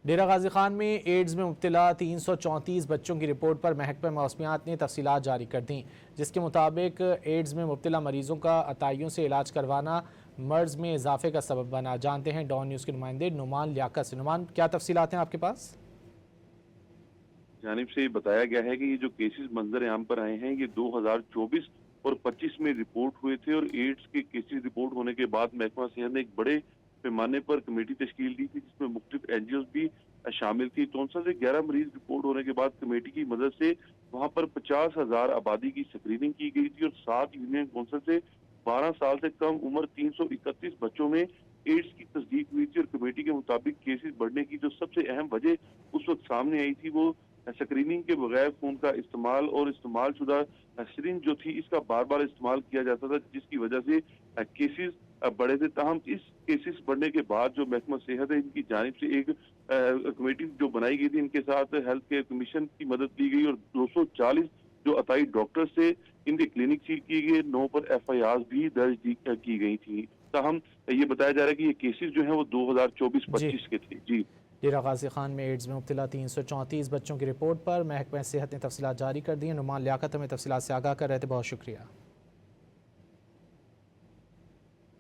ڈیرہ غازی خان میں ایڈز میں مبتلا 334 بچوں کی رپورٹ پر محکمہ موسمیات نے تفصیلات جاری کر دیں، جس کے مطابق ایڈز میں مبتلا مریضوں کا عطائیوں سے علاج کروانا مرض میں اضافے کا سبب بنا۔ جانتے ہیں ڈان نیوز کے نمائندے نعمان لیاقت سے۔ نعمان، کیا تفصیلات ہیں آپ کے پاس؟ جانب سے بتایا گیا ہے کہ یہ جو کیسز منظر عام پر آئے ہیں یہ 2024 اور 25 میں رپورٹ ہوئے تھے، اور ایڈز کے کیسز رپورٹ ہونے کے بعد محکمہ صحت نے ایک بڑے پیمانے پر کمیٹی تشکیل دی تھی، جس میں مختلف این جی اوز بھی شامل تھی۔ 64 سے 11 مریض رپورٹ ہونے کے بعد کمیٹی کی مدد سے وہاں پر 50,000 آبادی کی سکریننگ کی گئی تھی، اور 7 یونین کونسل سے 12 سال سے کم عمر 331 بچوں میں ایڈز کی تصدیق ہوئی تھی، اور کمیٹی کے مطابق کیسز بڑھنے کی جو سب سے اہم وجہ اس وقت سامنے آئی تھی وہ سکریننگ کے بغیر خون کا استعمال اور استعمال شدہ سرنج جو تھی اس کا بار بار استعمال کیا جاتا تھا، جس کی وجہ سے کیسز بڑھے تھے۔ تاہم اس کیسز بڑھنے کے بعد جو محکمہ صحت ہے ان کی جانب سے ایک کمیٹی جو بنائی گئی تھی، ان کے ساتھ ہیلتھ کیئر کمیشن کی مدد لی گئی، اور 240 جو عطائی ڈاکٹر سے ان کے کلینک سیل کیے گئے، 9 پر ایف آئی آر بھی درج کی گئی تھی۔ تاہم یہ بتایا جا رہا ہے کہ یہ کیسز جو ہیں وہ 2024-25 کے تھے۔ جی، ڈیرہ غازی خان میں ایڈز میں مبتلا 334 بچوں کی رپورٹ پر محکمہ صحت نے تفصیلات جاری کر دی ہیں۔ نعمان لیاقت ہمیں تفصیلات سے آگاہ کر رہے تھے، بہت شکریہ۔